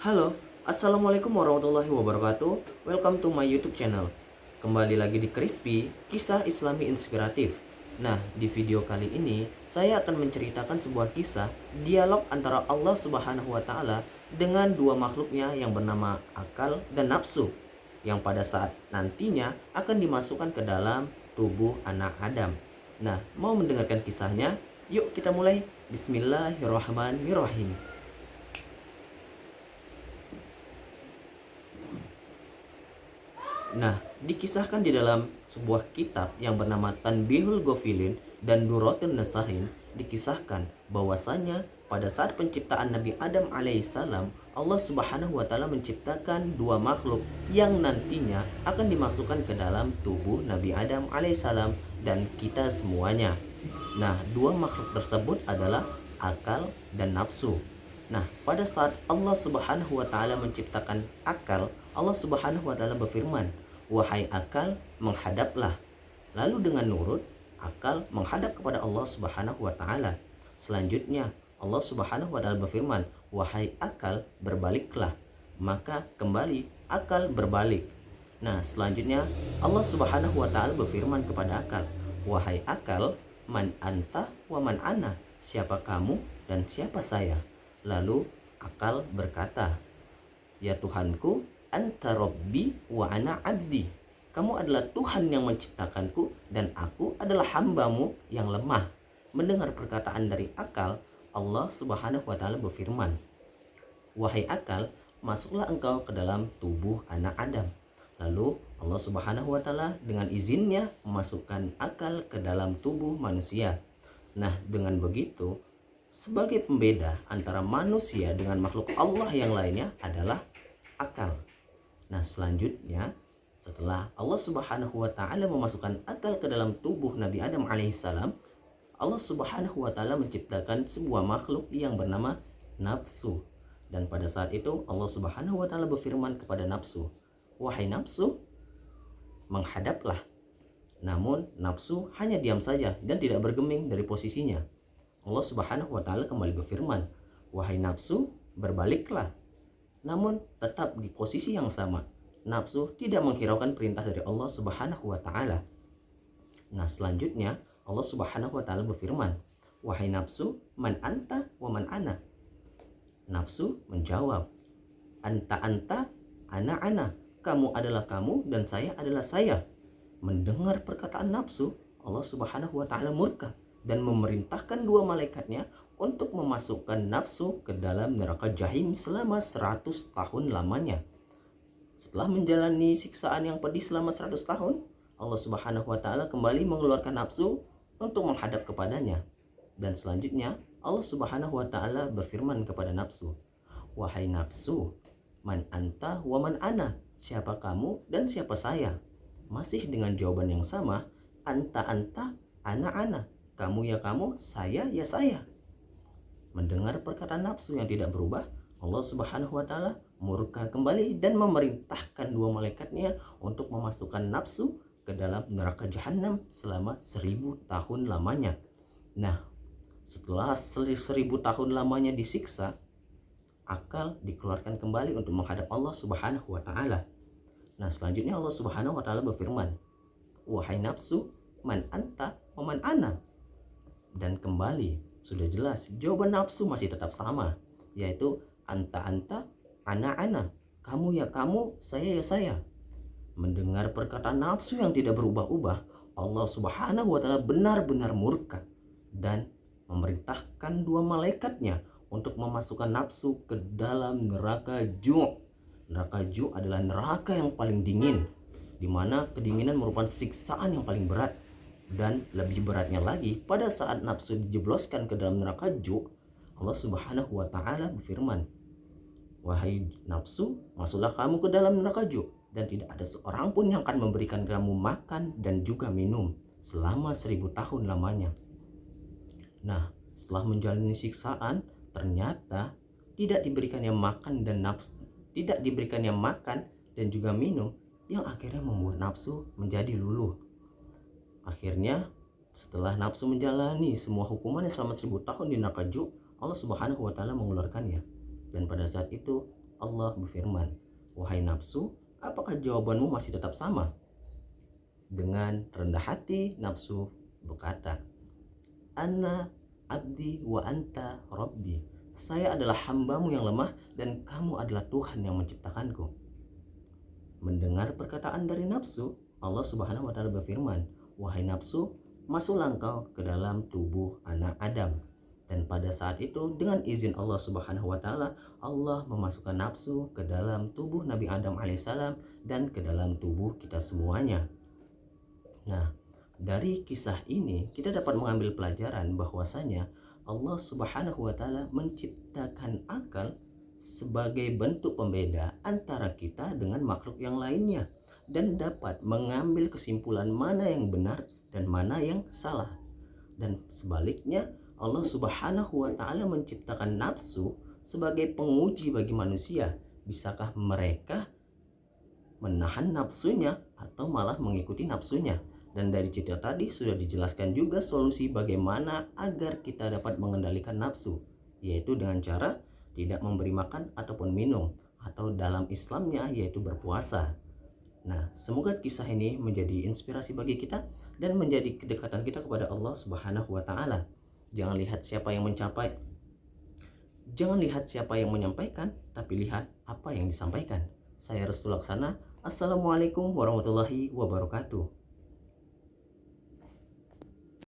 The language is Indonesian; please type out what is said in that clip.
Halo, Assalamualaikum warahmatullahi wabarakatuh. Welcome to my YouTube channel. Kembali lagi di Crispy, kisah Islami inspiratif. Nah, di video kali ini saya akan menceritakan sebuah kisah dialog antara Allah Subhanahu wa taala dengan dua makhluknya yang bernama akal dan nafsu, yang pada saat nantinya akan dimasukkan ke dalam tubuh anak Adam. Nah, mau mendengarkan kisahnya? Yuk kita mulai. Bismillahirrahmanirrahim. Nah, dikisahkan di dalam sebuah kitab yang bernama Tanbihul Ghafilin dan Duratun Nasahin, dikisahkan bahwasanya pada saat penciptaan Nabi Adam alaihissalam, Allah Subhanahu wa taala menciptakan dua makhluk yang nantinya akan dimasukkan ke dalam tubuh Nabi Adam alaihissalam dan kita semuanya. Nah, dua makhluk tersebut adalah akal dan nafsu. Nah, pada saat Allah Subhanahu wa taala menciptakan akal, Allah Subhanahu wa taala berfirman, "Wahai akal, menghadaplah." Lalu dengan nurut, akal menghadap kepada Allah Subhanahu wa taala. Selanjutnya, Allah Subhanahu wa taala berfirman, "Wahai akal, berbaliklah." Maka kembali akal berbalik. Nah, selanjutnya Allah Subhanahu wa taala berfirman kepada akal, "Wahai akal, man anta wa man ana?" Siapa kamu dan siapa saya? Lalu akal berkata, "Ya Tuhanku, anta rabbi wa ana abdi." Kamu adalah Tuhan yang menciptakanku dan aku adalah hambamu yang lemah. Mendengar perkataan dari akal, Allah Subhanahu wa taala berfirman, "Wahai akal, masuklah engkau ke dalam tubuh anak Adam." Lalu Allah Subhanahu wa taala dengan izinnya memasukkan akal ke dalam tubuh manusia. Nah, dengan begitu, sebagai pembeda antara manusia dengan makhluk Allah yang lainnya adalah akal. Nah, selanjutnya setelah Allah Subhanahu wa taala memasukkan akal ke dalam tubuh Nabi Adam alaihissalam, Allah Subhanahu wa taala menciptakan sebuah makhluk yang bernama nafsu. Dan pada saat itu Allah Subhanahu wa taala berfirman kepada nafsu, "Wahai nafsu, menghadaplah." Namun nafsu hanya diam saja dan tidak bergeming dari posisinya. Allah Subhanahu wa taala kembali berfirman, "Wahai nafsu, berbaliklah." Namun tetap di posisi yang sama. Nafsu tidak menghiraukan perintah dari Allah Subhanahu wa taala. Nah, selanjutnya Allah Subhanahu wa taala berfirman, "Wahai nafsu, man anta wa man ana?" Nafsu menjawab, "Anta, ana. Kamu adalah kamu dan saya adalah saya." Mendengar perkataan nafsu, Allah Subhanahu wa taala murka dan memerintahkan dua malaikatnya untuk memasukkan nafsu ke dalam neraka Jahim selama 100 tahun lamanya. Setelah menjalani siksaan yang pedih selama 100 tahun, Allah Subhanahu wa taala kembali mengeluarkan nafsu untuk menghadap kepadanya. Dan selanjutnya Allah Subhanahu wa taala berfirman kepada nafsu, "Wahai nafsu, man anta wa man ana?" Siapa kamu dan siapa saya? Masih dengan jawaban yang sama, "Anta, ana. Kamu ya kamu, saya ya saya." Mendengar perkataan nafsu yang tidak berubah, Allah Subhanahu wa taala murka kembali dan memerintahkan dua malaikatnya untuk memasukkan nafsu ke dalam neraka jahanam selama 1000 tahun lamanya. Nah, setelah 1000 tahun lamanya disiksa, akal dikeluarkan kembali untuk menghadap Allah Subhanahu wa taala. Nah, selanjutnya Allah Subhanahu wa taala berfirman, "Wahai nafsu, man anta wa man ana?" Dan kembali sudah jelas jawaban nafsu masih tetap sama, yaitu anta, ana. Kamu ya kamu, saya ya saya. Mendengar perkataan nafsu yang tidak berubah-ubah, Allah Subhanahu wa taala benar-benar murka dan memerintahkan dua malaikatnya untuk memasukkan nafsu ke dalam neraka Ju'. Neraka Ju' adalah neraka yang paling dingin, di mana kedinginan merupakan siksaan yang paling berat. Dan lebih beratnya lagi, pada saat nafsu dijebloskan ke dalam neraka Ju', Allah Subhanahu wa taala berfirman, "Wahai nafsu, masuklah kamu ke dalam neraka Ju', dan tidak ada seorang pun yang akan memberikan kamu makan dan juga minum selama 1000 tahun lamanya." Nah, setelah menjalani siksaan, ternyata tidak diberikannya makan dan nafsu, tidak diberikannya makan dan juga minum, yang akhirnya membuat nafsu menjadi luluh. Akhirnya setelah nafsu menjalani semua hukumannya selama 1000 tahun di neraka Ju', Allah Subhanahu wa taala mengeluarkannya. Dan pada saat itu Allah berfirman, "Wahai nafsu, apakah jawabanmu masih tetap sama?" Dengan rendah hati nafsu berkata, "Ana abdi wa anta rabbi." Saya adalah hambamu yang lemah dan kamu adalah Tuhan yang menciptakanku. Mendengar perkataan dari nafsu, Allah Subhanahu wa taala berfirman, "Wahai nafsu, masuklah engkau ke dalam tubuh anak Adam." Dan pada saat itu dengan izin Allah Subhanahu wa taala, Allah memasukkan nafsu ke dalam tubuh Nabi Adam alaihissalam dan ke dalam tubuh kita semuanya. Nah, dari kisah ini kita dapat mengambil pelajaran bahwasanya Allah Subhanahu wa taala menciptakan akal sebagai bentuk pembeda antara kita dengan makhluk yang lainnya dan dapat mengambil kesimpulan mana yang benar dan mana yang salah. Dan sebaliknya, Allah Subhanahu wa taala menciptakan nafsu sebagai penguji bagi manusia. Bisakah mereka menahan nafsunya atau malah mengikuti nafsunya? Dan dari cerita tadi sudah dijelaskan juga solusi bagaimana agar kita dapat mengendalikan nafsu, yaitu dengan cara tidak memberi makan ataupun minum, atau dalam Islamnya yaitu berpuasa. Nah, semoga kisah ini menjadi inspirasi bagi kita dan menjadi kedekatan kita kepada Allah Subhanahu wa taala. Jangan lihat siapa yang mencapai, jangan lihat siapa yang menyampaikan, tapi lihat apa yang disampaikan. Saya Restu Laksana. Assalamualaikum warahmatullahi wabarakatuh.